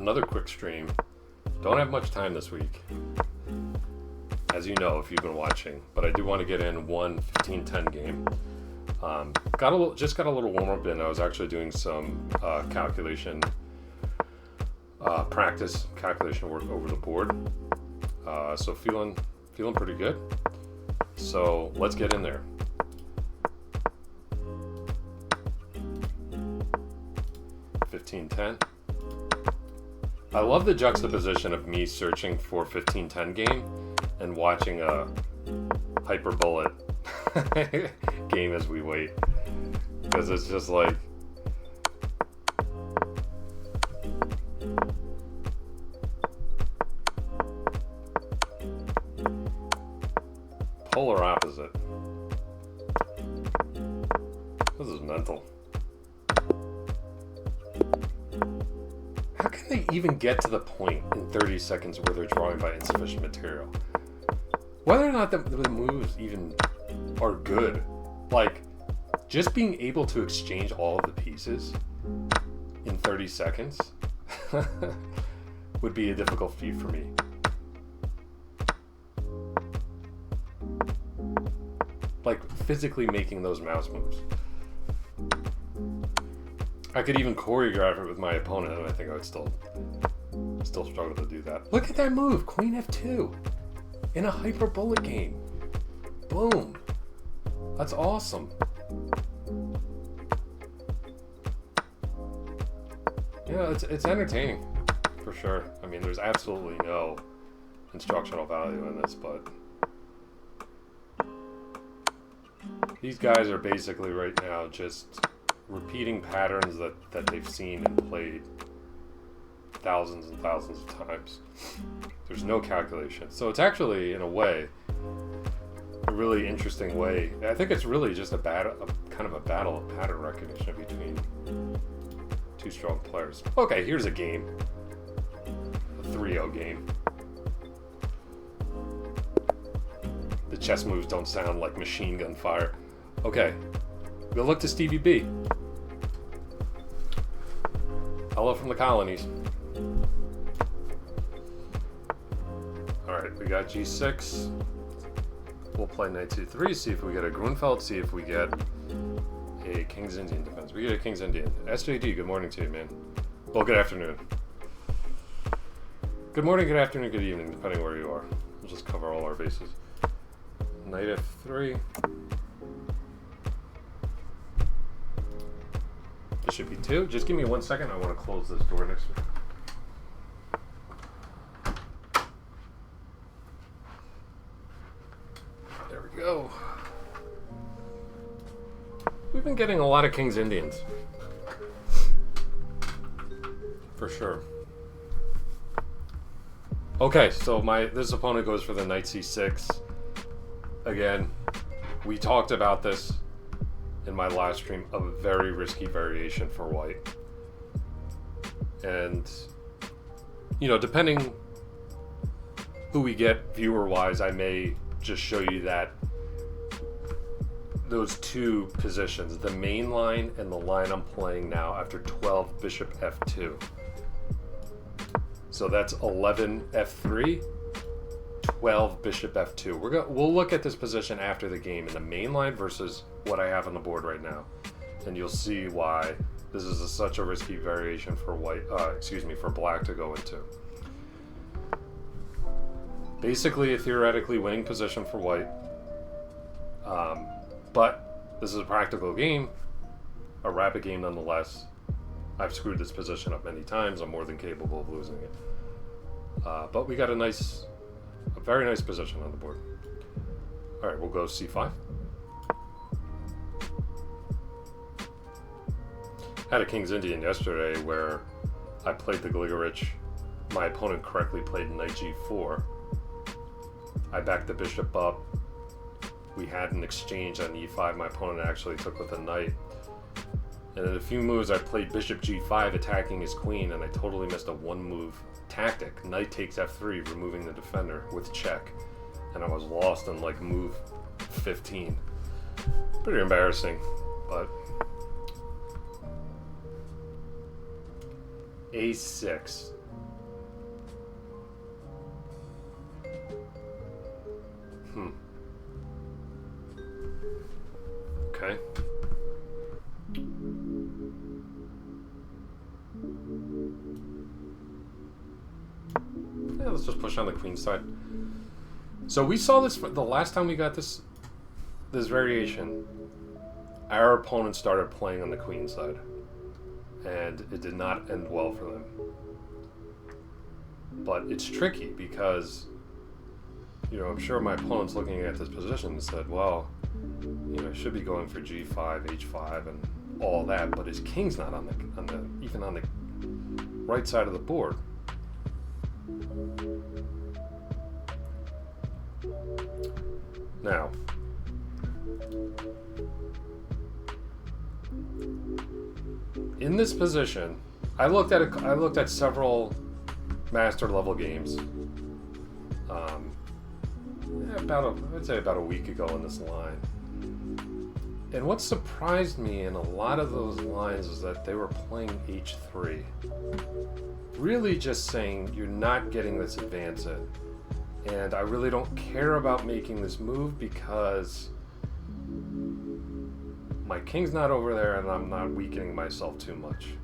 another quick stream. Don't have much time this week, as you know if you've been watching, but I do want to get in one 15-10 game. Just got a little warm up in. I was actually doing some calculation work over the board. So feeling pretty good. So let's get in there. $15-10. I love the juxtaposition of me searching for 15-10 game and watching a hyper bullet game as we wait, because it's just like polar opposite. This is mental. How can they even get to the point in 30 seconds where they're drawing by insufficient material? Whether or not the moves even are good, like just being able to exchange all of the pieces in 30 seconds would be a difficult feat for me. Like physically making those mouse moves. I could even choreograph it with my opponent, and I think I would still struggle to do that. Look at that move, Queen F2, in a hyper bullet game. Boom. That's awesome. Yeah, it's entertaining, for sure. I mean, there's absolutely no instructional value in this, but these guys are basically right now just repeating patterns that they've seen and played thousands and thousands of times. There's no calculation. So it's actually, in a way, a really interesting way. I think it's really just a kind of a battle of pattern recognition between two strong players. Okay, here's a game. A 3-0 game. The chess moves don't sound like machine gun fire. Okay, we'll look to Stevie B. Hello from the colonies. Alright, we got G6. We'll play Knight C3, see if we get a Grunfeld, see if we get a King's Indian defense. We get a King's Indian. SJD, good morning to you, man. Well, good afternoon. Good morning, good afternoon, good evening, depending where you are. We'll just cover all our bases. Knight F3. Bishop E2. Just give me 1 second. I want to close this door next to me. There we go. We've been getting a lot of King's Indians. For sure. Okay, so this opponent goes for the Knight C6. Again, we talked about this in my last stream, a very risky variation for white. And, you know, depending who we get viewer-wise, I may just show you that those two positions, the main line and the line I'm playing now after 12 Bishop F2. So that's 11 F3, 12 Bishop F2. We'll look at this position after the game in the main line versus what I have on the board right now, and you'll see why this is such a risky variation for for black to go into. Basically a theoretically winning position for white, but this is a practical game, a rapid game nonetheless. I've screwed this position up many times. I'm more than capable of losing it, but we got a very nice position on the board. All right, we'll go C5. Had a King's Indian yesterday where I played the Gligarich. My opponent correctly played Knight G4. I backed the bishop up. We had an exchange on E5. My opponent actually took with a knight. And in a few moves, I played Bishop G5, attacking his queen, and I totally missed a one-move tactic. Knight takes F3, removing the defender with check. And I was lost on like move 15. Pretty embarrassing, but A6. let's just push on the queen side. So we saw this the last time we got this variation. Our opponent started playing on the queen side, and it did not end well for them. But it's tricky because, you know, I'm sure my opponent's looking at this position and said, well, you know, I should be going for g5, h5, and all that, but his king's not on the even on the right side of the board. Now, in this position, I looked at several master level games. I'd say about a week ago in this line. And what surprised me in a lot of those lines is that they were playing h3. Really just saying you're not getting this advance in. And I really don't care about making this move because my king's not over there and I'm not weakening myself too much.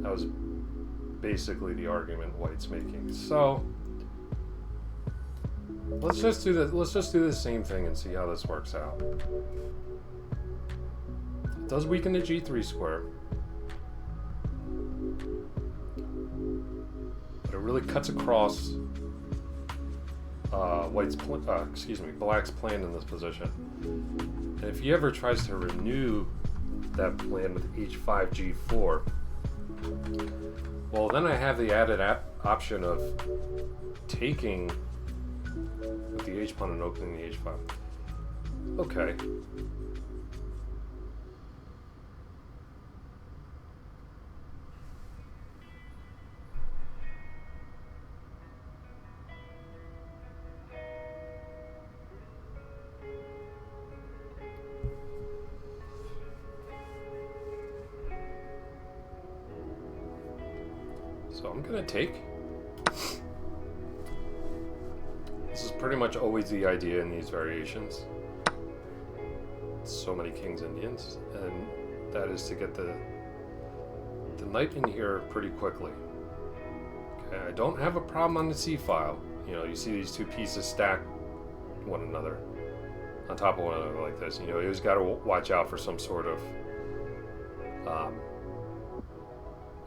That was basically the argument White's making. So let's just do the same thing and see how this works out. It does weaken the g3 square, but it really cuts across Black's plan in this position. And if he ever tries to renew that plan with h5, g4, well, then I have the added option of taking with the h pawn and opening the h5. Okay. So I'm gonna take. This is pretty much always the idea in these variations. So many kings Indians, and that is to get the knight in here pretty quickly. Okay, I don't have a problem on the c file. You know, you see these two pieces stack one another on top of one another like this. You know, you always got to watch out for some sort of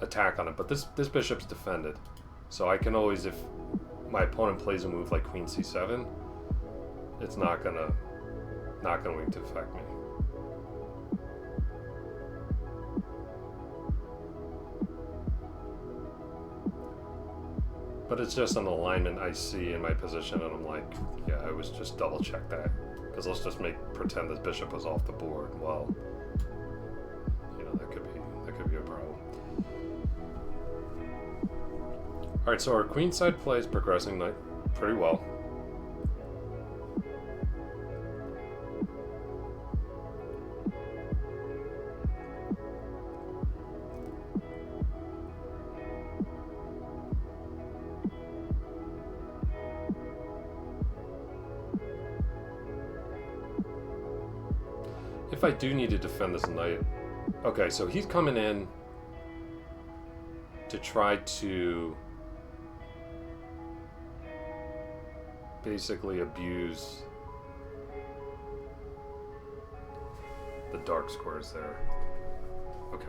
attack on it, but this bishop's defended, so I can always, if my opponent plays a move like queen c7, it's not going to affect me. But it's just an alignment I see in my position, and I'm like, yeah, I was just double check that, because let's just pretend this bishop was off the board. Well, you know, that could be a problem. All right, so our queenside play is progressing pretty well. If I do need to defend this knight, okay, so he's coming in to try to basically abuse the dark squares there. Okay.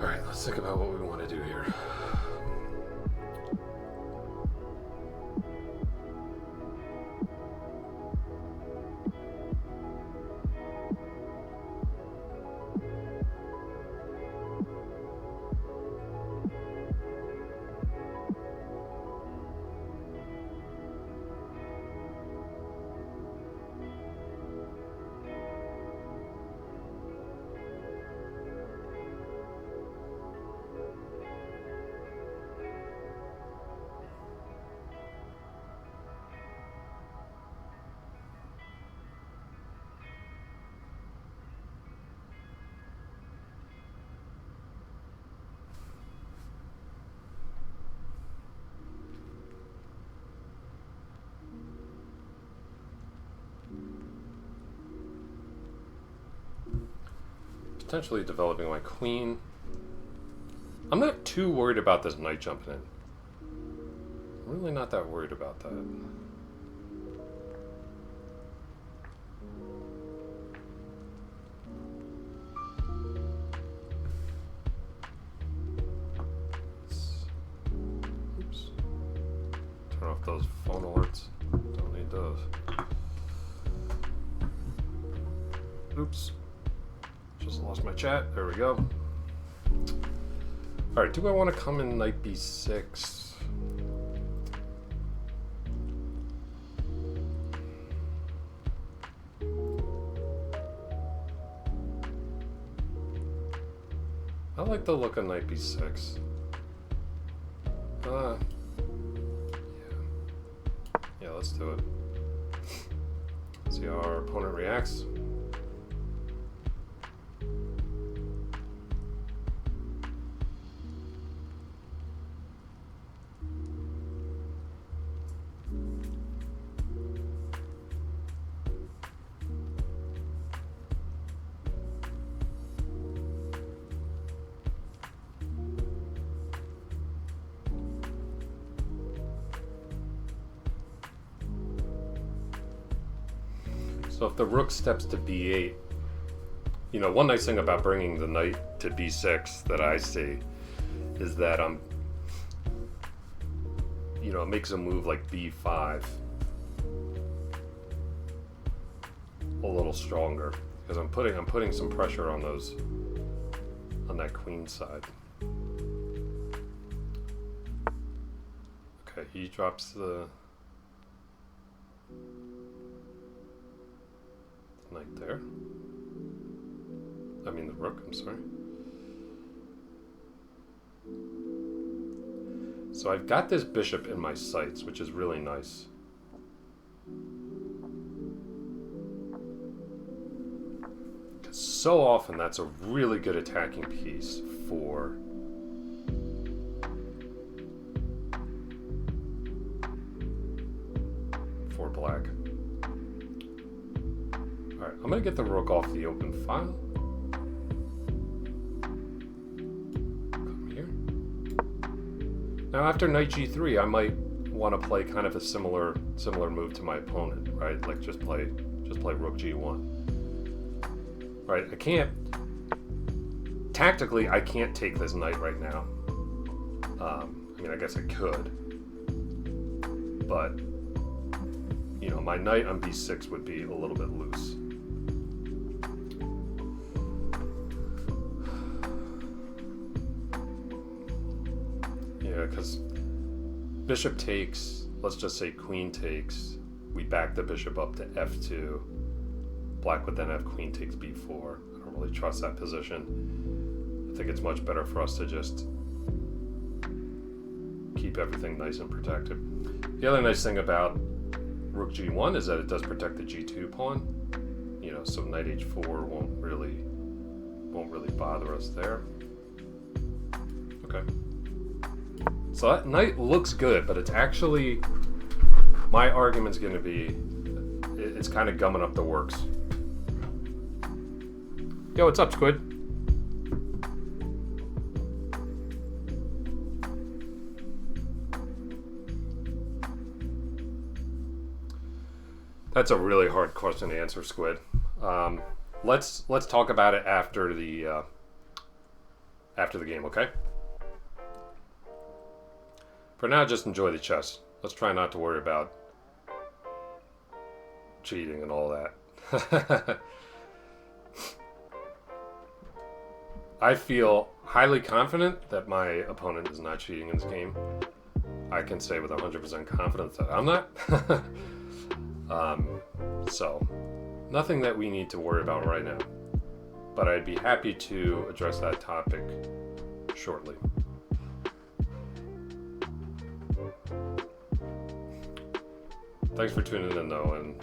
Alright, let's think about what we want to do here. potentially developing my queen. I'm not too worried about this knight jumping in. I'm really not that worried about that. Oops. Turn off those phone alerts. Don't need those. Oops. Just lost my chat. There we go. Alright, do I want to come in knight b6? I like the look of knight b6. Yeah. Yeah, let's do it. See how our opponent reacts. So if the rook steps to b8, you know, one nice thing about bringing the knight to b6 that I see is that you know, it makes a move like b5 a little stronger because I'm putting some pressure on that queen side. Okay, he drops the knight there. I mean the rook, I'm sorry. So I've got this bishop in my sights, which is really nice. Because so often that's a really good attacking piece for black. Alright, I'm going to get the rook off the open file. Come here. Now after knight g3, I might want to play kind of a similar move to my opponent, right? Like just play rook g1. Right, I can't... Tactically, I can't take this knight right now. I mean, I guess I could. But, you know, my knight on b6 would be a little bit loose. Yeah, because bishop takes, let's just say queen takes, we back the bishop up to f2. Black would then have queen takes b4. I don't really trust that position. I think it's much better for us to just keep everything nice and protected. The other nice thing about rook g1 is that it does protect the g2 pawn. You know, so knight h4 won't really bother us there. Okay. So that knight looks good, but it's actually, my argument's going to be, it's kind of gumming up the works. Yo, what's up, Squid? That's a really hard question to answer, Squid. Let's talk about it after the game, okay? For now, just enjoy the chess. Let's try not to worry about cheating and all that. I feel highly confident that my opponent is not cheating in this game. I can say with 100% confidence that I'm not. So, nothing that we need to worry about right now. But I'd be happy to address that topic shortly. Thanks for tuning in, though, and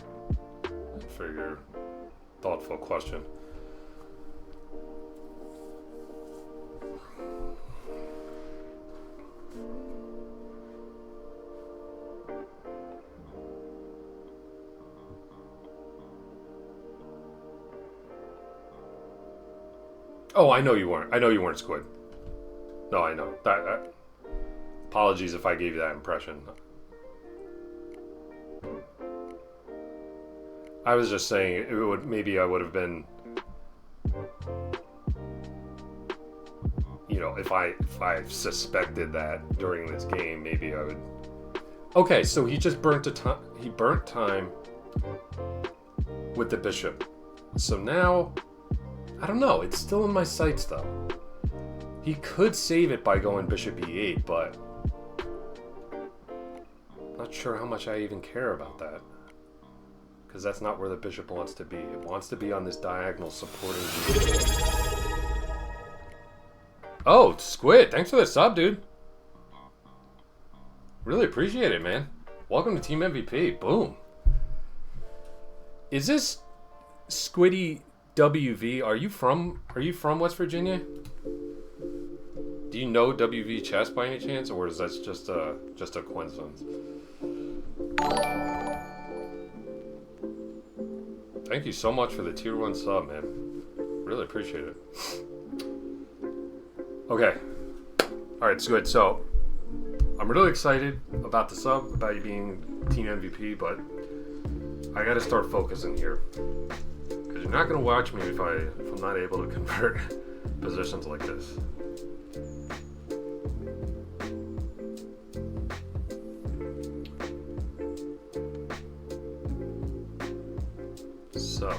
for your thoughtful question. Oh, I know you weren't. I know you weren't Squid. No, I know. Apologies if I gave you that impression. I was just saying it would maybe I would have been, you know, if I suspected that during this game, maybe I would. Okay, so he just burnt time with the bishop. So now, I don't know. It's still in my sights though. He could save it by going bishop e8, but I'm not sure how much I even care about that. Because that's not where the bishop wants to be. It wants to be on this diagonal supporting g4. Oh, Squid, thanks for the sub, dude. Really appreciate it, man. Welcome to Team MVP. Boom. Is this Squiddy WV? Are you from West Virginia? Do you know WV chess by any chance, or is that just a coincidence? Thank you so much for the tier 1 sub, man. Really appreciate it. Okay. Alright, it's good. So, I'm really excited about the sub, about you being Team MVP, but I gotta start focusing here. Because you're not gonna watch me if I'm not able to convert positions like this. So,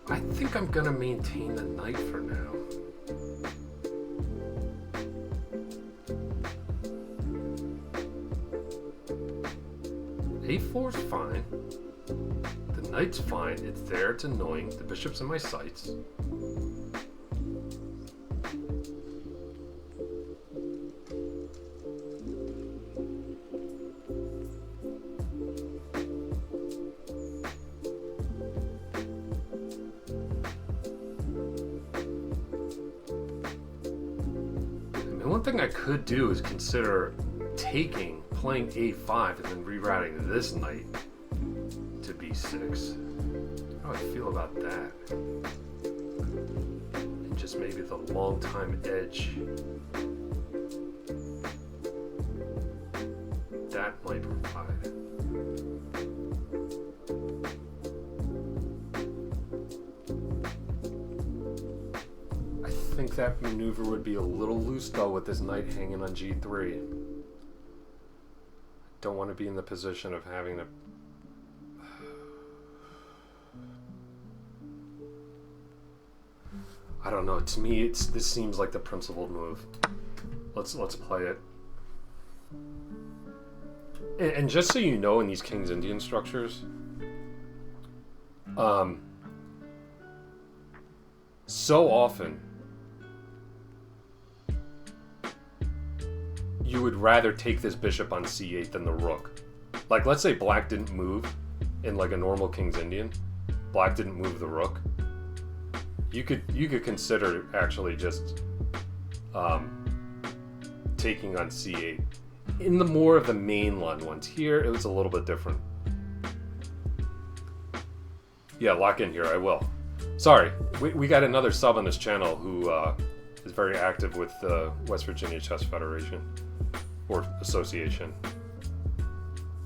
I think I'm gonna maintain the knight for now. A4's fine. The knight's fine. It's there. It's annoying. The bishop's in my sights. One thing I could do is consider playing a5 and then rerouting this knight to b6. How do I feel about that? And just maybe the long time edge. That might provide. I think that maneuver would be a little loose though with this knight hanging on g3. Don't want to be in the position of having to. I don't know. To me, this seems like the principled move. Let's play it. And just so you know, in these King's Indian structures, so often you would rather take this bishop on c8 than the rook. Like, let's say black didn't move in like a normal King's Indian. Black didn't move the rook. You could consider actually just taking on c8. In the more of the mainline ones. Here, it was a little bit different. Yeah, lock in here, I will. Sorry, we got another sub on this channel who is very active with the West Virginia Chess Federation. Or association.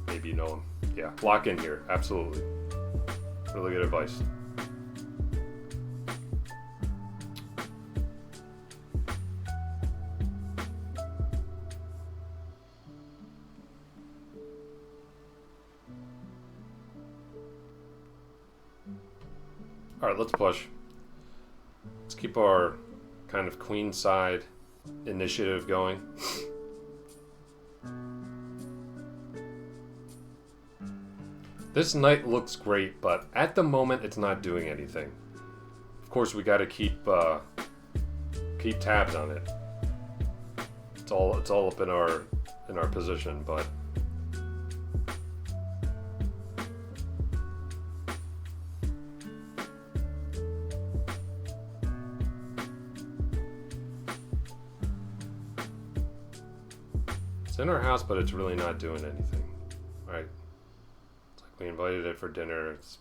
Maybe you know him. Yeah, lock in here, absolutely. Really good advice. Alright, let's push. Let's keep our kind of queen side initiative going. This knight looks great, but at the moment it's not doing anything. Of course, we got to keep tabs on it. It's all up in our position, but It's in our house, but it's really not doing anything. Right? It's like we invited it for dinner. It's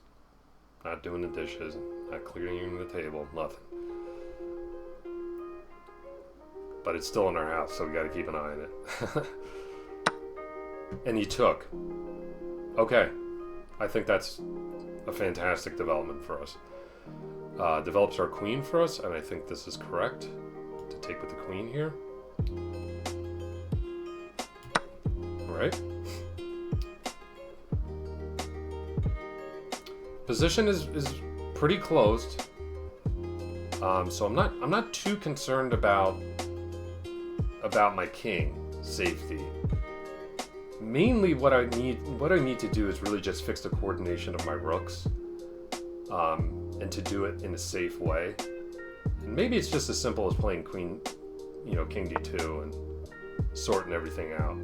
not doing the dishes, not clearing the table, nothing. But it's still in our house, so we gotta keep an eye on it. And he took. Okay. I think that's a fantastic development for us. Develops our queen for us, and I think this is correct to take with the queen here. Alright. Position is pretty closed. So I'm not too concerned about my king safety. Mainly what I need to do is really just fix the coordination of my rooks, and to do it in a safe way. And maybe it's just as simple as playing queen, king d2 and sorting everything out.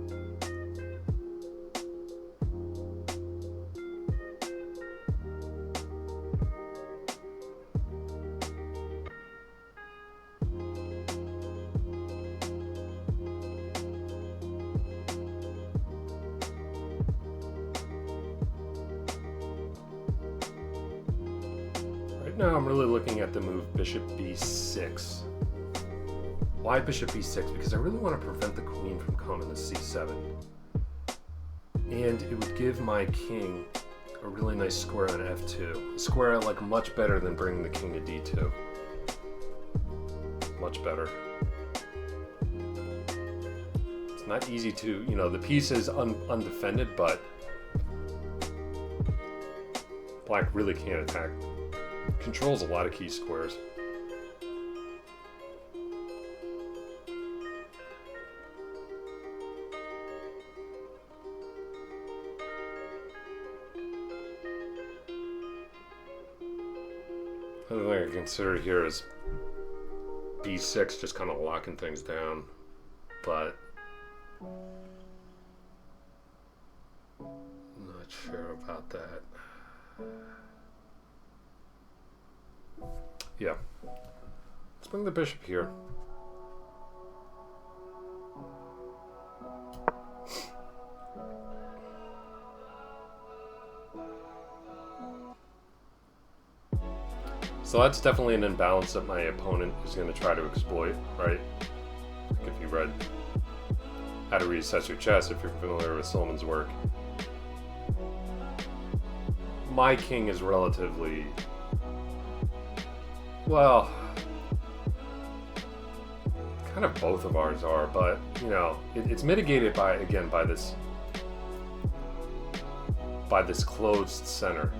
Now I'm really looking at the move bishop b6. Why bishop b6? Because I really want to prevent the queen from coming to c7. And it would give my king a really nice square on f2. A square I like much better than bringing the king to d2. Much better. It's not easy to, the piece is undefended, but black really can't attack. Controls a lot of key squares. Another thing I consider here is b6, just kind of locking things down, but I'm not sure about that. Yeah. Let's bring the bishop here. So that's definitely an imbalance that my opponent is going to try to exploit, right? Like if you read How to Reassess Your Chess, if you're familiar with Silliman's work. My king is relatively... well, kind of both of ours are, but it's mitigated by this closed center.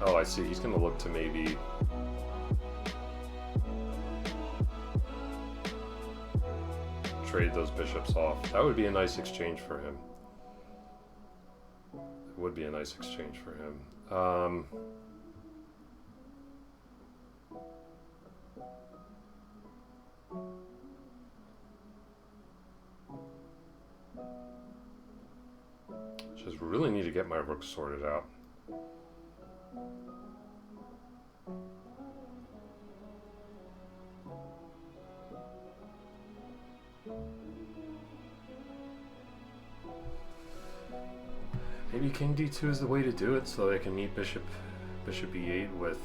Oh, I see. He's going to look to maybe trade those bishops off. That would be a nice exchange for him. Would be a nice exchange for him. Just really need to get my rook sorted out. Maybe king d2 is the way to do it, so they can meet bishop e8 with,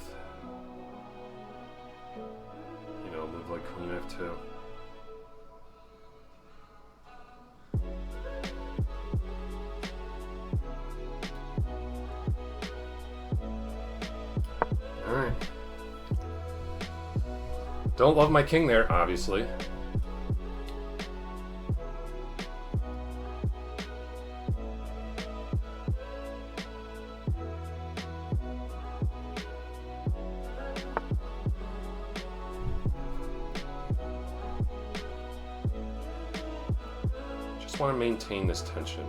move like queen f2. All right. Don't love my king there, obviously. Want to maintain this tension.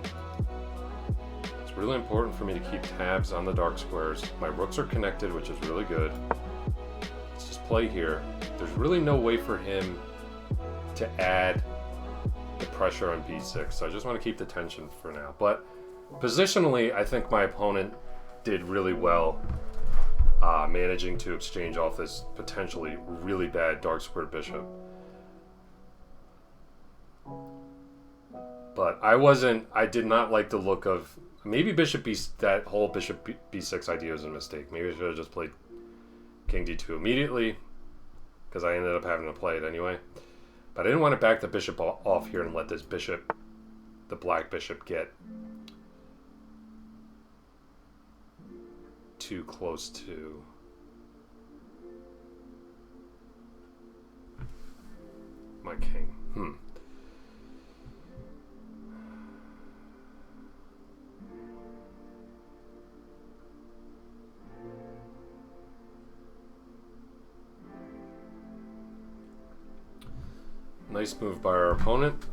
It's really important for me to keep tabs on the dark squares. My rooks are connected, which is really good. Let's just play here. There's really no way for him to add the pressure on b6, so I just want to keep the tension for now. But positionally, I think my opponent did really well managing to exchange off this potentially really bad dark squared bishop. But I did not like the look of, maybe bishop b, that whole bishop b6 idea was a mistake. Maybe I should have just played king d2 immediately, because I ended up having to play it anyway. But I didn't want to back the bishop off here and let this bishop, the black bishop, get too close to my king. Nice move by our opponent.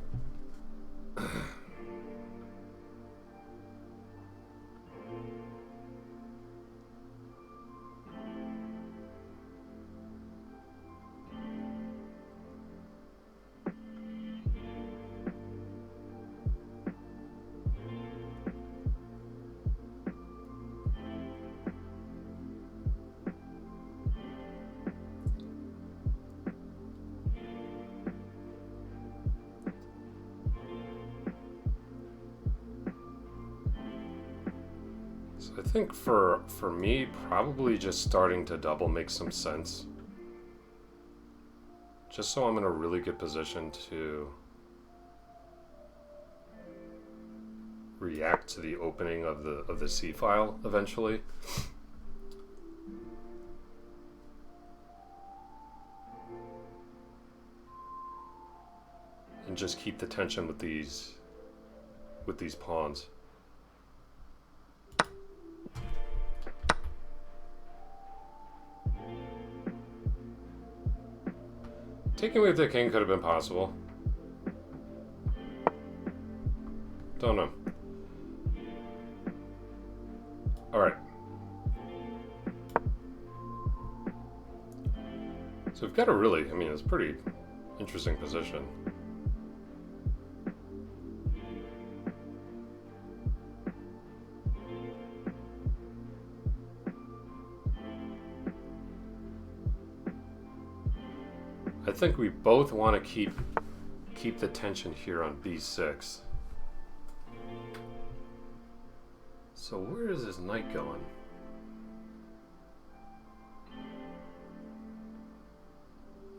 I think for me, probably just starting to double makes some sense. Just so I'm in a really good position to react to the opening of the C file eventually. And just keep the tension with these pawns. Taking with the king could have been possible. Don't know. Alright. So we've got a really, I mean, it's a pretty interesting position. I think we both want to keep the tension here on b6. So where is this knight going?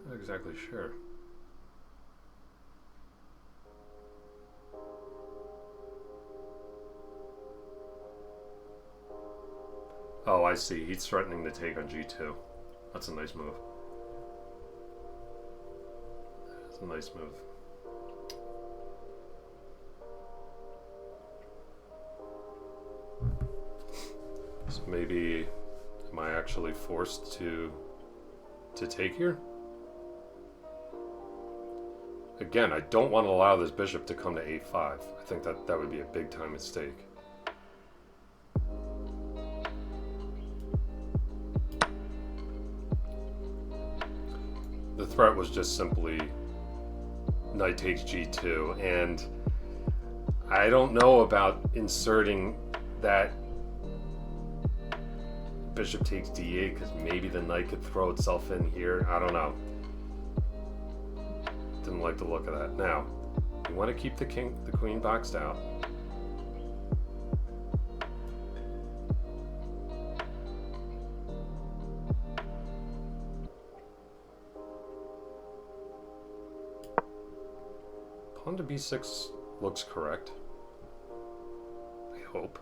Not exactly sure. Oh, I see. He's threatening to take on g2. That's a nice move. That's a nice move. So maybe, am I actually forced to take here? Again, I don't want to allow this bishop to come to a5. I think that would be a big time mistake. The threat was just simply knight takes g2, and I don't know about inserting that bishop takes d8 because maybe the knight could throw itself in here. I don't know. Didn't like the look of that. Now, you want to keep the queen boxed out. Pawn to b6 looks correct. I hope.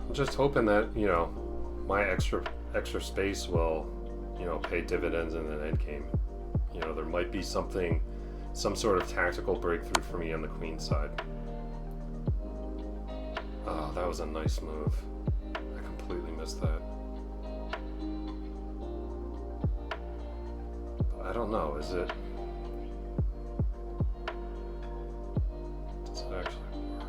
I'm just hoping that, you know, my extra space will, you know, pay dividends in an endgame. You know, there might be some sort of tactical breakthrough for me on the queen side. Oh, that was a nice move. I completely missed that. I don't know, is it? Does it actually work?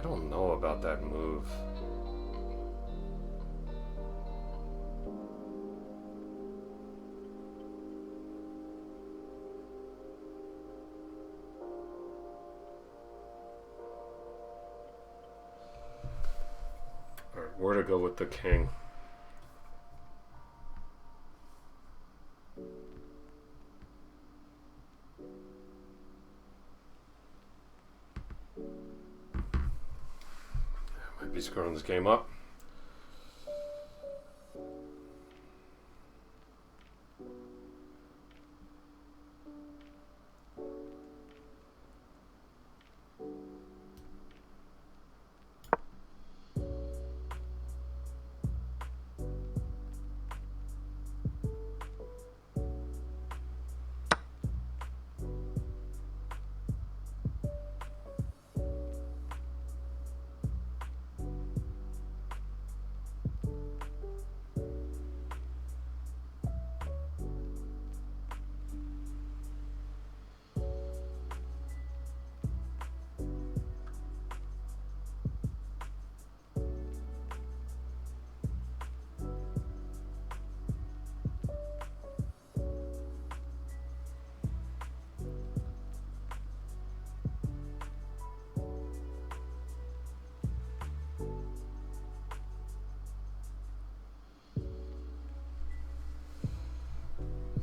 don't know about that move. Alright, where to go with the king? Might be screwing this game up.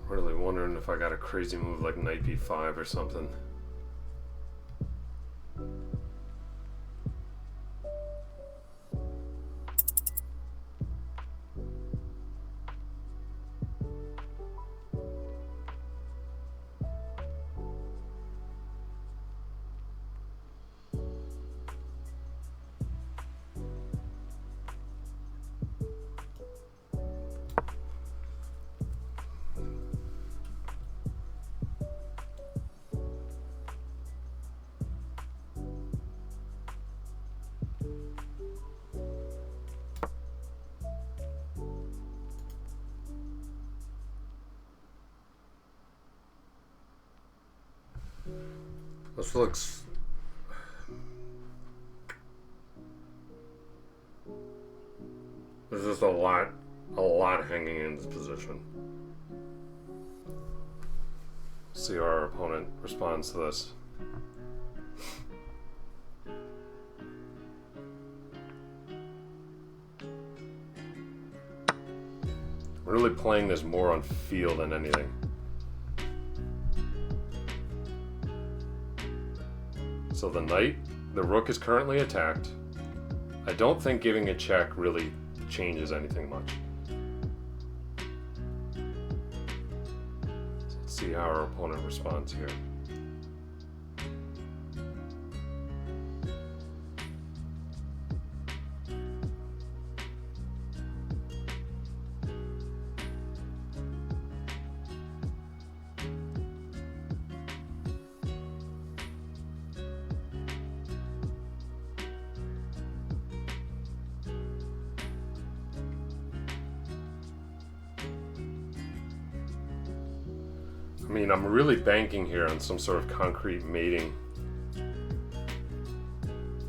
Really wondering if I got a crazy move like knight b5 or something. This looks... There's just a lot hanging in this position. See how our opponent responds to this. We're really playing this more on feel than anything. So the knight, the rook is currently attacked. I don't think giving a check really changes anything much. So let's see how our opponent responds here. I mean, I'm really banking here on some sort of concrete mating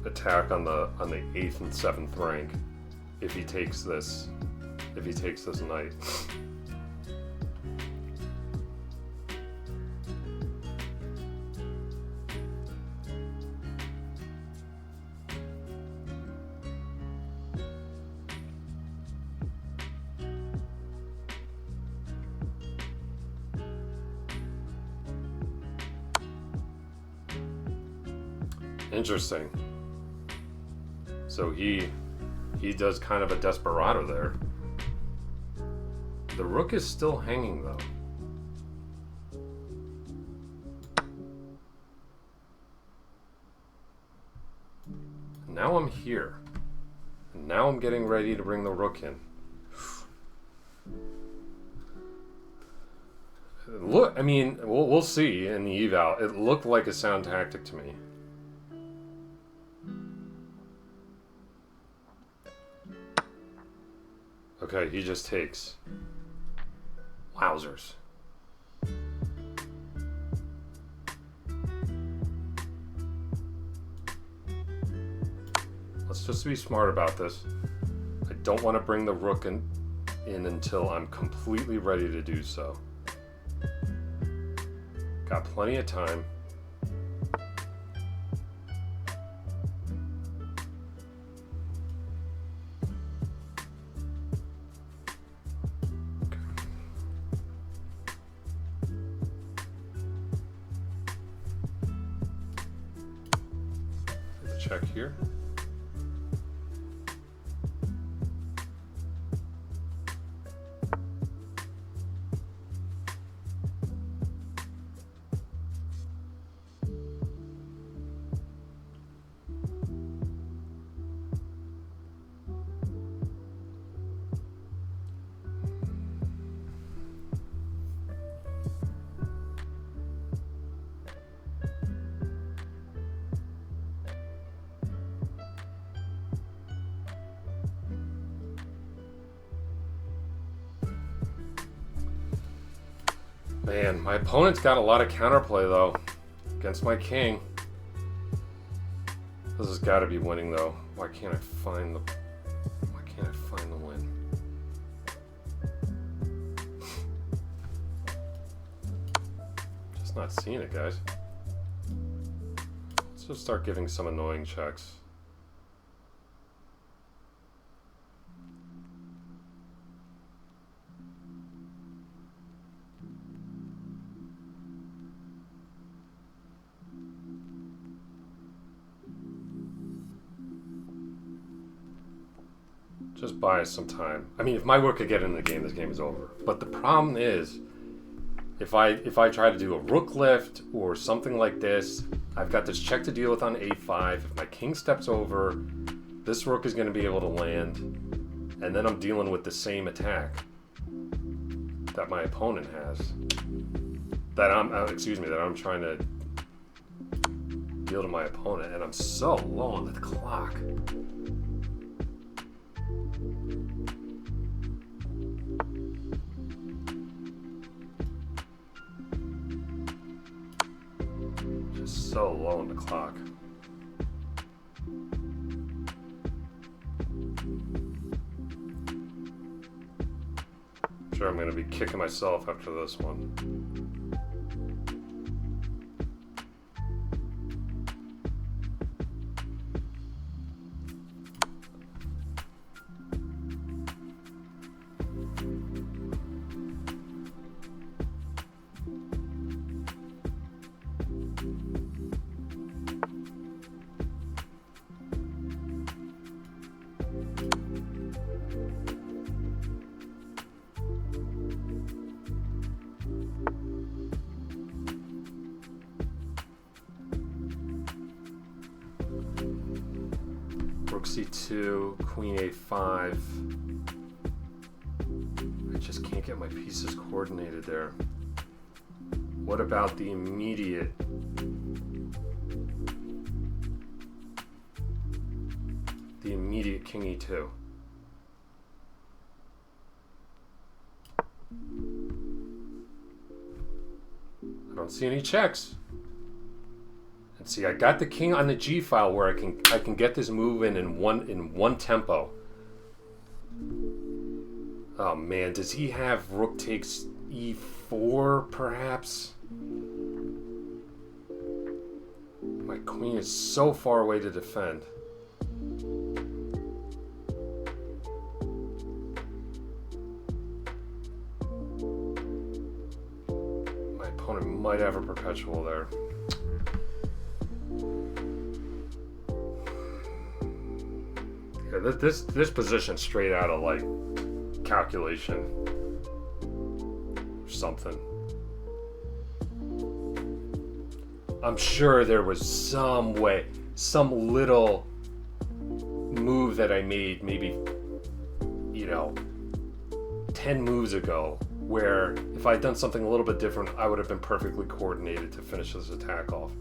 attack on the 8th and 7th rank if he takes this knight. Interesting. So he does kind of a desperado there. The rook is still hanging though. Now I'm here. And now I'm getting ready to bring the rook in. Look, I mean, we'll see in the eval. It looked like a sound tactic to me. Okay, he just takes. Wowzers. just to be smart about this. I don't want to bring the rook in until I'm completely ready to do so. Got plenty of time. Check here. Man, my opponent's got a lot of counterplay though against my king. This has got to be winning though. Why can't I find the win? Just not seeing it, guys. Let's just start giving some annoying checks. Just buy us some time. I mean, if my rook could get into the game, this game is over. But the problem is, if I try to do a rook lift or something like this, I've got this check to deal with on a5. If my king steps over, this rook is going to be able to land, and then I'm dealing with the same attack that my opponent has. That I'm trying to deal to my opponent, and I'm so low on the clock. So low on the clock. I'm sure I'm going to be kicking myself after this one. Rook c2, queen a5. I just can't get my pieces coordinated there. What about the immediate? The immediate king e2. I don't see any checks. And see, I got the king on the G file where I can get this move in one tempo. Oh man, does he have rook takes e4 perhaps? My queen is so far away to defend. My opponent might have a perpetual there. Yeah, this position straight out of like calculation or something. I'm sure there was some way, some little move that I made maybe, 10 moves ago where if I'd done something a little bit different, I would have been perfectly coordinated to finish this attack off.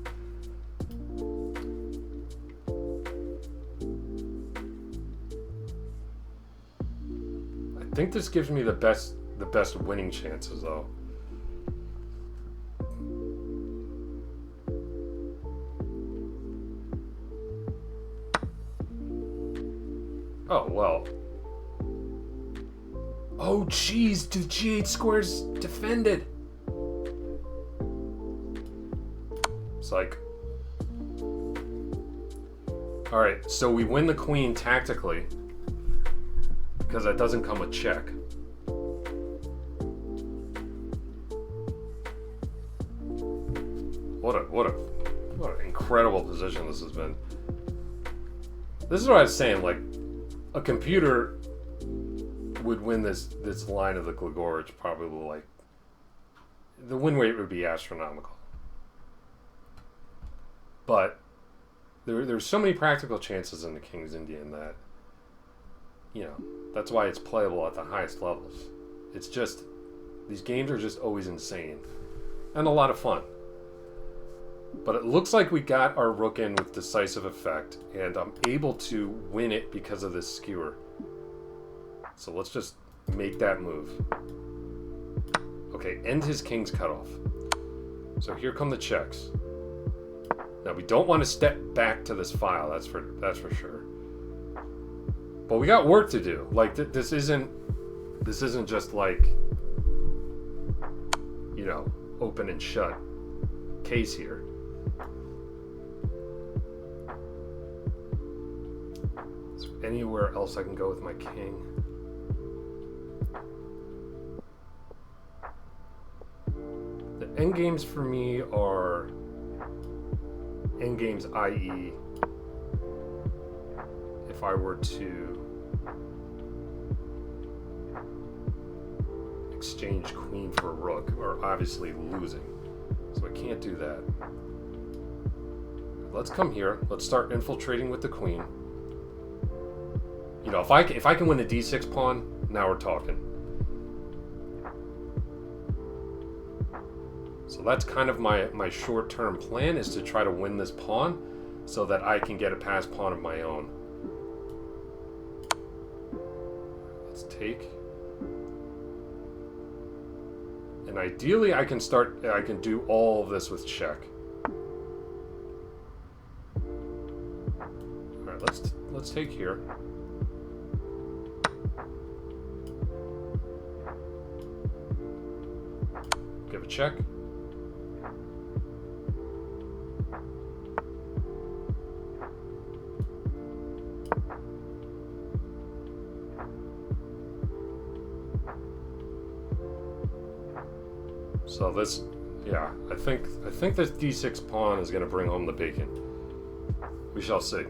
I think this gives me the best winning chances though. Oh, well. Oh, jeez, the G8 square's defended. Psych. Alright, so we win the queen tactically, because that doesn't come with check. What an incredible position this has been. This is what I was saying, like, a computer would win this line of the Gligorich probably, like, the win rate would be astronomical. But there's so many practical chances in the King's Indian that, you know, that's why it's playable at the highest levels. It's just, these games are just always insane and a lot of fun. But it looks like we got our rook in with decisive effect, and I'm able to win it because of this skewer. So let's just make that move. Okay, end his king's cutoff. So here come the checks. Now we don't want to step back to this file, that's for sure. But we got work to do. Like this isn't just like, you know, open and shut case here. Is there anywhere else I can go with my king? The endgames for me are endgames, i.e. if I were to exchange queen for a rook, are obviously losing. So I can't do that. Let's come here. Let's start infiltrating with the queen. You know, if I can win the d6 pawn, now we're talking. So that's kind of my short-term plan, is to try to win this pawn so that I can get a passed pawn of my own. Let's take. And ideally I can do all of this with check. Alright, let's take here. Give a check. So this, yeah, I think this d6 pawn is going to bring home the bacon. We shall see.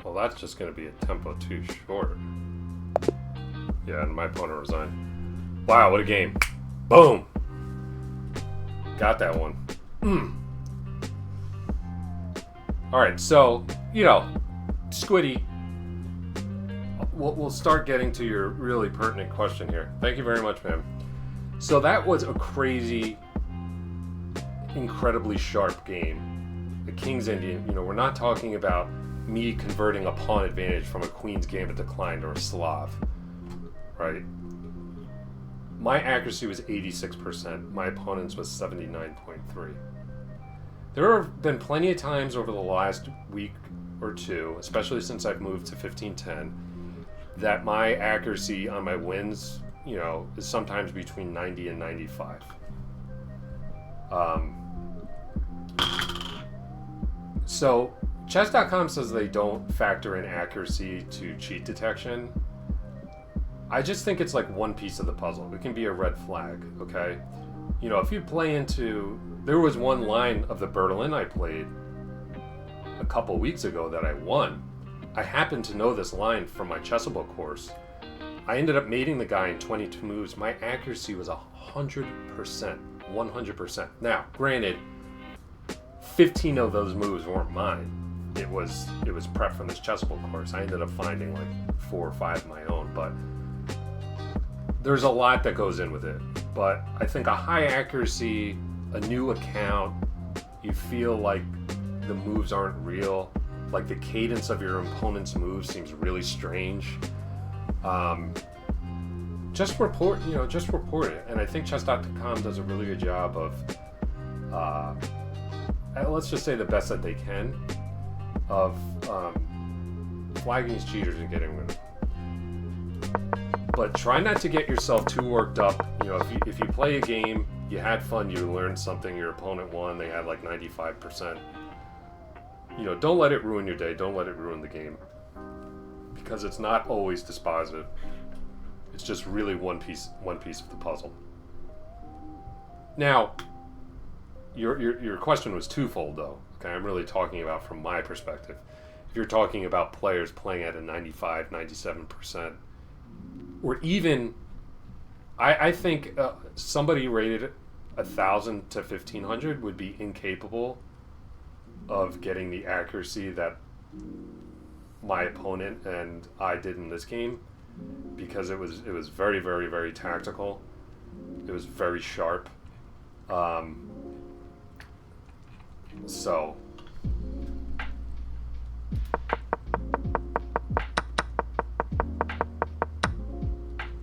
Well, that's just going to be a tempo too short. Yeah, and my opponent resigned. Wow, what a game. Boom! Got that one. Alright, so, you know, Squiddy, we'll start getting to your really pertinent question here. Thank you very much, ma'am. So that was a crazy, incredibly sharp game. The King's Indian, you know, we're not talking about me converting a pawn advantage from a queen's gambit declined or a Slav, right? My accuracy was 86%. My opponent's was 79.3. There have been plenty of times over the last week or two, especially since I've moved to 1510, that my accuracy on my wins, you know, is sometimes between 90 and 95. So Chess.com says they don't factor in accuracy to cheat detection. I just think it's like one piece of the puzzle. It can be a red flag, okay? You know, if you play into... There was one line of the Berlin I played a couple weeks ago that I won. I happened to know this line from my Chessable course, I ended up mating the guy in 22 moves. My accuracy was 100%. 100%. Now, granted, 15 of those moves weren't mine. It was prep from this chessable course. I ended up finding like 4 or 5 of my own, but there's a lot that goes in with it. But I think a high accuracy, a new account, you feel like the moves aren't real. Like the cadence of your opponent's moves seems really strange. Just report it. And I think chess.com does a really good job of, let's just say the best that they can, of flagging these cheaters and getting rid of them. But try not to get yourself too worked up. If you play a game, you had fun, you learned something, your opponent won, they had like 95%. Don't let it ruin your day. Don't let it ruin the game, because it's not always dispositive. It's just really one piece of the puzzle. Now, your question was twofold, though. Okay, I'm really talking about from my perspective. If you're talking about players playing at a 95, 97%, or even, I think somebody rated 1,000 to 1,500 would be incapable of getting the accuracy that my opponent and I did in this game, because it was very, very, very tactical. It was very sharp. So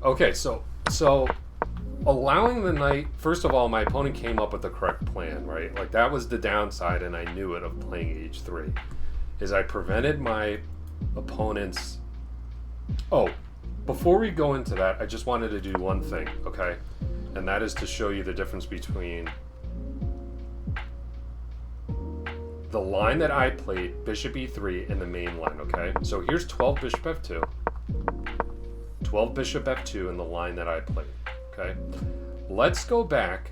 okay, so allowing the knight, first of all, my opponent came up with the correct plan, right? Like that was the downside, and I knew it, of playing h3, is I prevented my opponent's... Oh, before we go into that, I just wanted to do one thing, okay? And that is to show you the difference between the line that I played, bishop e3, and the main line, okay? So here's 12 bishop f2, 12 bishop f2 in the line that I played, okay? Let's go back,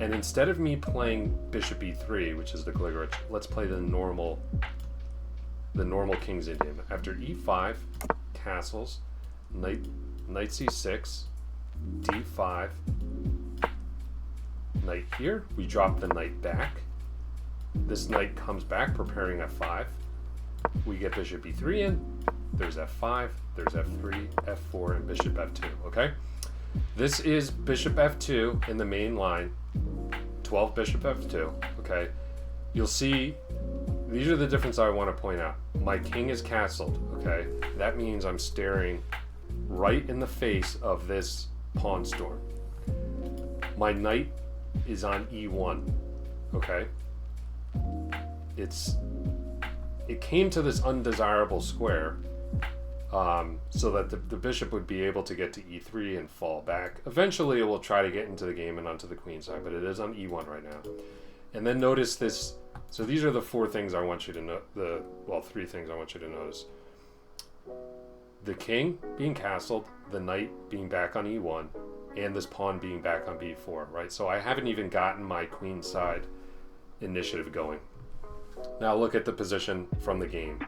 and instead of me playing bishop e3, which is the Gligorich, let's play the normal King's Indian. After e5, castles, knight c6, d5, knight here. We drop the knight back. This knight comes back, preparing f5. We get bishop e3 in. There's f5, there's f3, f4, and bishop f2, okay? This is bishop f2 in the main line, 12 bishop f2, okay? You'll see, these are the differences I want to point out. My king is castled, okay? That means I'm staring right in the face of this pawn storm. My knight is on e1, okay? It came to this undesirable square, so that the bishop would be able to get to e3 and fall back. Eventually it will try to get into the game and onto the queen side, but it is on e1 right now. And then notice this. So these are the 4 things I want you to know. 3 things I want you to notice. The king being castled, the knight being back on e1, and this pawn being back on b4, right? So I haven't even gotten my queen side initiative going. Now look at the position from the game.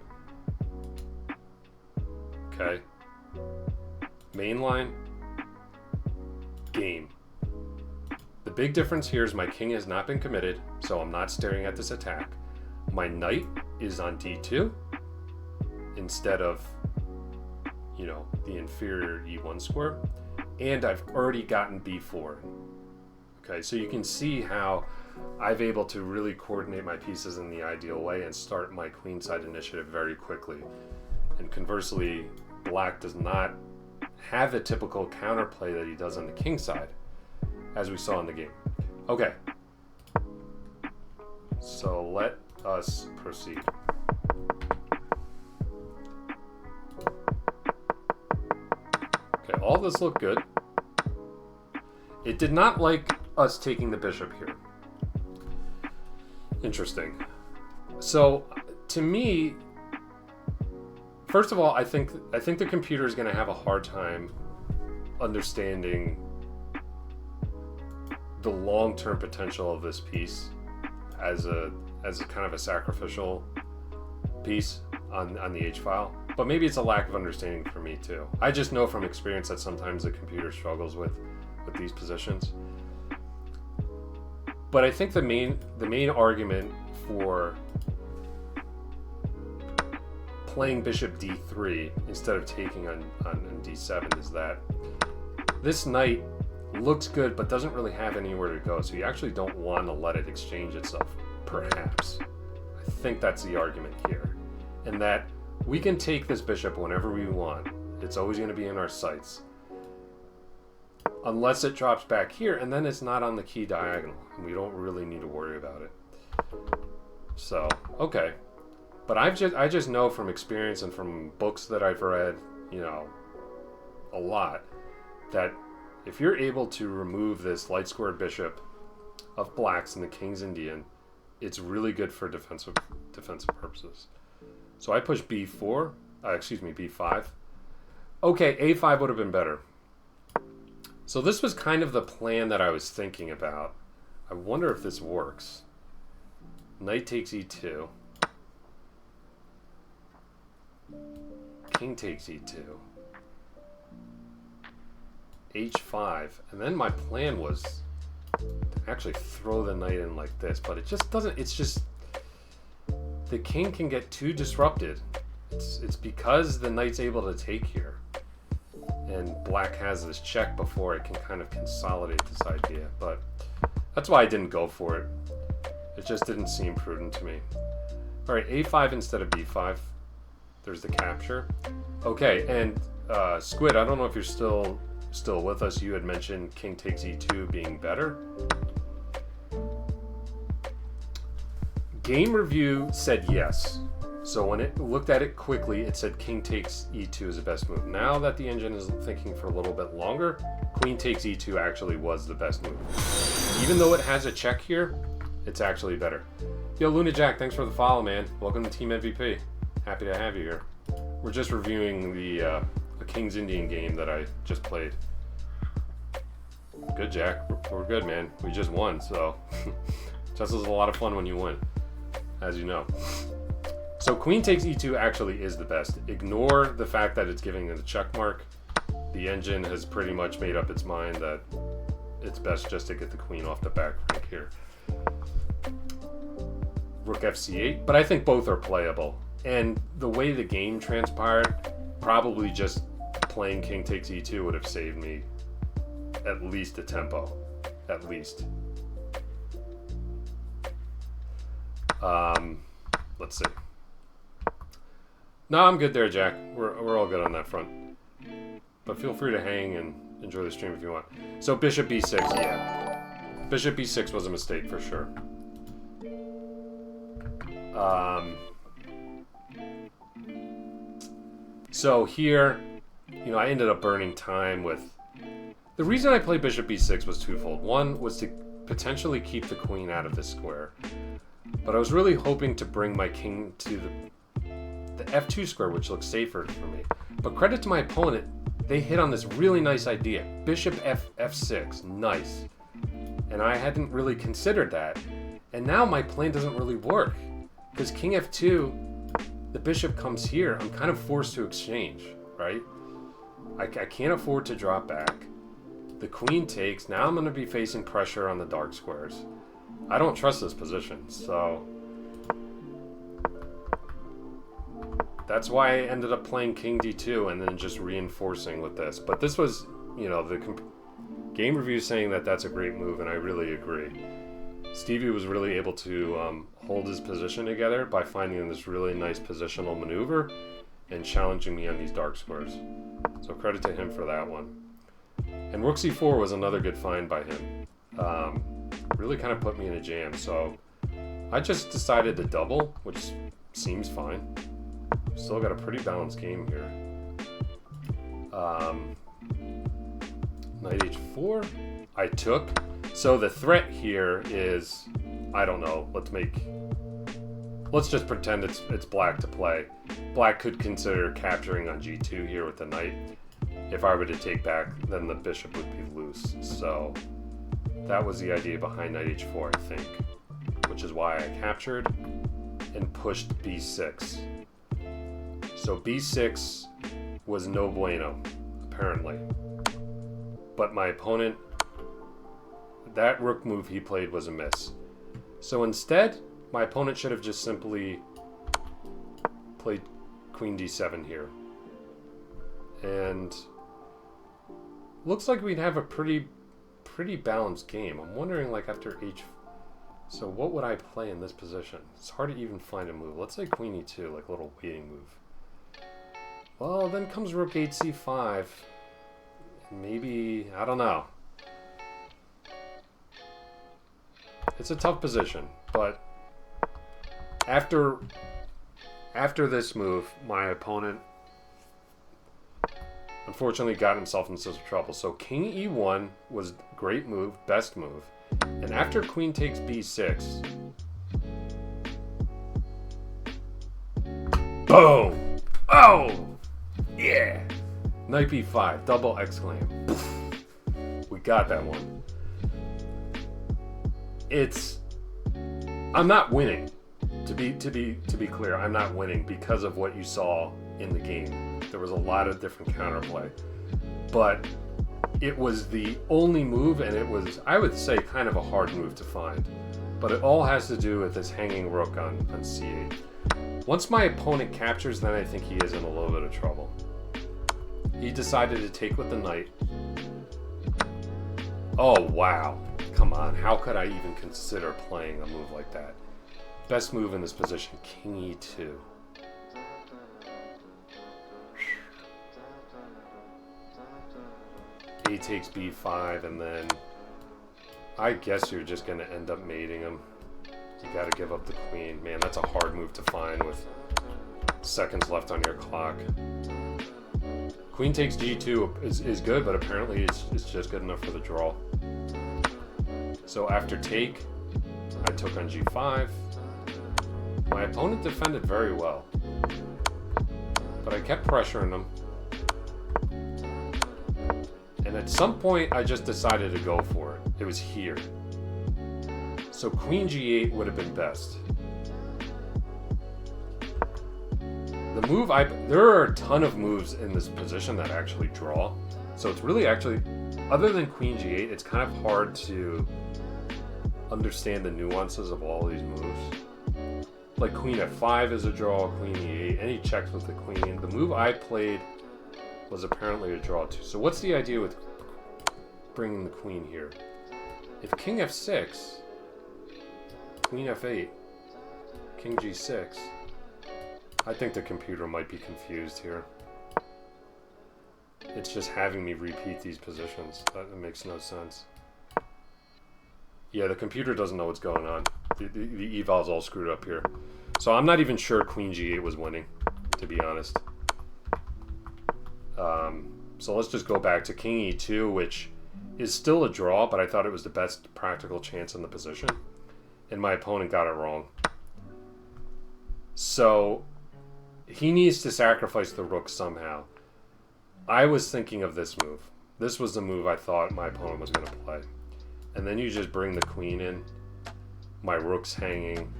Okay. Main line, game. The big difference here is my king has not been committed, so I'm not staring at this attack. My knight is on d2 instead of, the inferior e1 square, and I've already gotten b4. Okay, so you can see how I've able to really coordinate my pieces in the ideal way and start my queenside initiative very quickly. And conversely, black does not have the typical counterplay that he does on the king side, as we saw in the game. Okay, so let us proceed. Okay, all this looked good. It did not like us taking the bishop here. Interesting. So, to me, first of all, I think the computer is going to have a hard time understanding the long-term potential of this piece as a kind of a sacrificial piece on the H file. But maybe it's a lack of understanding for me too. I just know from experience that sometimes the computer struggles with these positions. But I think the main argument for playing bishop d3 instead of taking on d7 is that this knight looks good but doesn't really have anywhere to go, so you actually don't want to let it exchange itself, perhaps. I think that's the argument here. And that we can take this bishop whenever we want. It's always going to be in our sights. Unless it drops back here, and then it's not on the key diagonal, and we don't really need to worry about it. So, okay. But I just know from experience and from books that I've read, you know, a lot, that if you're able to remove this light squared bishop of blacks in the King's Indian, it's really good for defensive purposes. So I push b4, b5. Okay, a5 would have been better. So this was kind of the plan that I was thinking about. I wonder if this works. Knight takes e2. King takes e2. h5. And then my plan was to actually throw the knight in like this, but it just doesn't, it's just, the king can get too disrupted. It's because the knight's able to take here. And black has this check before it can kind of consolidate this idea. But that's why I didn't go for it. It just didn't seem prudent to me. All right, a5 instead of b5. There's the capture. Okay, and Squid, I don't know if you're still with us. You had mentioned king takes e2 being better. Game Review said yes. So when it looked at it quickly, it said king takes e2 is the best move. Now that the engine is thinking for a little bit longer, queen takes e2 actually was the best move. Even though it has a check here, it's actually better. Yo, Luna Jack, thanks for the follow, man. Welcome to Team MVP. Happy to have you here. We're just reviewing the King's Indian game that I just played. Good, Jack. We're good, man. We just won, so chess is a lot of fun when you win, as you know. So queen takes e2 actually is the best. Ignore the fact that it's giving it a check mark. The engine has pretty much made up its mind that it's best just to get the queen off the back rank here. Rook fc8, but I think both are playable. And the way the game transpired, probably just playing king takes e2 would have saved me at least a tempo. At least. Let's see. No, I'm good there, Jack. We're all good on that front. But feel free to hang and enjoy the stream if you want. So bishop b6, yeah. Bishop b6 was a mistake for sure. So here, you know, I ended up burning time with... The reason I played bishop b6 was twofold. One was to potentially keep the queen out of this square. But I was really hoping to bring my king to the f2 square, which looks safer for me. But credit to my opponent, they hit on this really nice idea. Bishop f6, nice. And I hadn't really considered that. And now my plan doesn't really work. Because king f2, the bishop comes here. I'm kind of forced to exchange, right? I can't afford to drop back. The queen takes. Now I'm going to be facing pressure on the dark squares. I don't trust this position, so... That's why I ended up playing king d2 and then just reinforcing with this. But this was, you know, the game review saying that that's a great move, and I really agree. Stevie was really able to hold his position together by finding this really nice positional maneuver and challenging me on these dark squares. So credit to him for that one. And rook c4 was another good find by him. Really kind of put me in a jam. So I just decided to double, which seems fine. Still got a pretty balanced game here. Knight h4. I took. So the threat here is, I don't know, let's just pretend it's black to play. Black could consider capturing on g2 here with the knight. If I were to take back, then the bishop would be loose. So that was the idea behind knight h4, I think, which is why I captured and pushed b6. So b6 was no bueno, apparently. But my opponent, that rook move he played was a miss. So instead, my opponent should have just simply played queen d7 here. And looks like we'd have a pretty balanced game. I'm wondering, like, after h... So what would I play in this position? It's hard to even find a move. Let's say queen e2, like a little waiting move. Well, then comes rook h5. Maybe, I don't know. It's a tough position, but after this move, my opponent unfortunately got himself into some trouble. So king e1 was great move, best move. And after queen takes b6, boom! Oh! Yeah! Knight b5, double exclaim. We got that one. I'm not winning. To be clear, I'm not winning because of what you saw in the game. There was a lot of different counterplay. But it was the only move, and it was, I would say, kind of a hard move to find. But it all has to do with this hanging rook on c8. Once my opponent captures, then I think he is in a little bit of trouble. He decided to take with the knight. Oh, wow. Come on. How could I even consider playing a move like that? Best move in this position, king e2. A takes b5, and then I guess you're just going to end up mating him. You got to give up the queen. Man, that's a hard move to find with seconds left on your clock. Queen takes g2 is good, but apparently it's just good enough for the draw. So after take, I took on g5. My opponent defended very well, but I kept pressuring him. And at some point, I just decided to go for it. It was here. So queen g8 would have been best. The move there are a ton of moves in this position that actually draw. So it's really actually, other than queen g8, it's kind of hard to understand the nuances of all these moves. Like queen f5 is a draw, queen e8, and he checks with the queen. The move I played was apparently a draw too. So what's the idea with bringing the queen here? If king f6, queen f8, king g6, I think the computer might be confused here. It's just having me repeat these positions. That makes no sense. Yeah, the computer doesn't know what's going on. The eval's all screwed up here. So I'm not even sure queen g8 was winning, to be honest. So let's just go back to king e2, which is still a draw, but I thought it was the best practical chance in the position. And my opponent got it wrong. So he needs to sacrifice the rook somehow. I was thinking of this move. This was the move I thought my opponent was going to play. And then you just bring the queen in. My rook's hanging.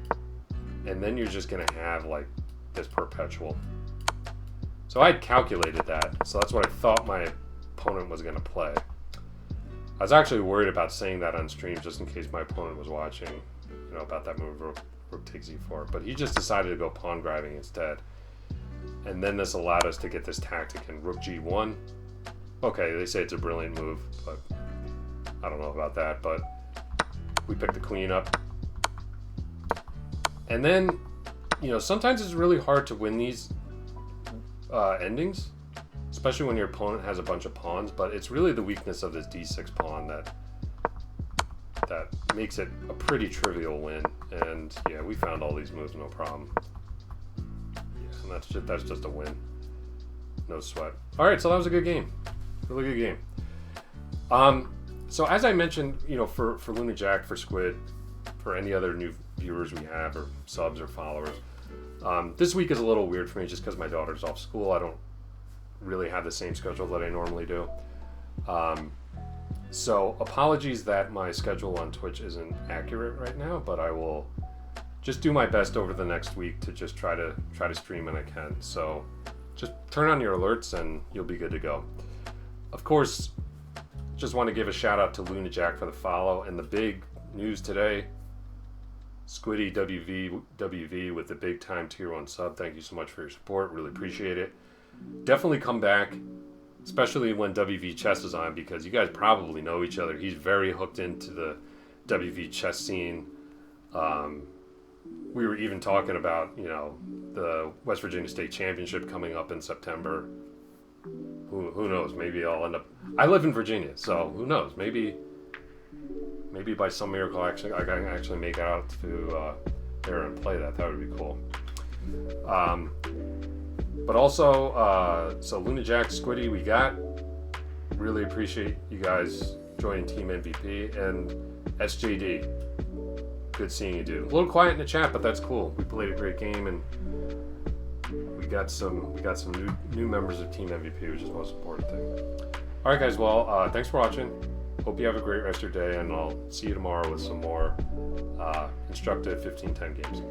And then you're just going to have like this perpetual. So I had calculated that. So that's what I thought my opponent was going to play. I was actually worried about saying that on stream just in case my opponent was watching, you know, about that move, rook takes e4. But he just decided to go pawn grabbing instead. And then this allowed us to get this tactic in rook g1. Okay, they say it's a brilliant move, but I don't know about that. But we picked the queen up. And then, you know, sometimes it's really hard to win these endings, especially when your opponent has a bunch of pawns, but it's really the weakness of this d6 pawn that makes it a pretty trivial win. And yeah, we found all these moves, no problem. Yeah, and that's just a win. No sweat. All right, so that was a good game. Really good game. So as I mentioned, you know, for Luna Jack, for Squid, for any other new viewers we have, or subs or followers, this week is a little weird for me just because my daughter's off school. I don't really have the same schedule that I normally do. So apologies that my schedule on Twitch isn't accurate right now, but I will just do my best over the next week to just try to stream when I can. So just turn on your alerts and you'll be good to go. Of course, just want to give a shout out to Luna Jack for the follow, and the big news today, Squiddy WV with the big time tier 1 sub. Thank you so much for your support. Really appreciate it. Definitely come back, especially when WV Chess is on, because you guys probably know each other. He's very hooked into the WV chess scene. We were even talking about, the West Virginia State Championship coming up in September. Who knows? Maybe I'll end up... I live in Virginia, so who knows? Maybe by some miracle I can actually make it out to there and play that. That would be cool. But also, so Luna Jack, Squiddy, we got. Really appreciate you guys joining Team MVP. And SJD, good seeing you, dude. A little quiet in the chat, but that's cool. We played a great game, and we got some new members of Team MVP, which is the most important thing. All right, guys. Well, thanks for watching. Hope you have a great rest of your day, and I'll see you tomorrow with some more instructive 15-10 games.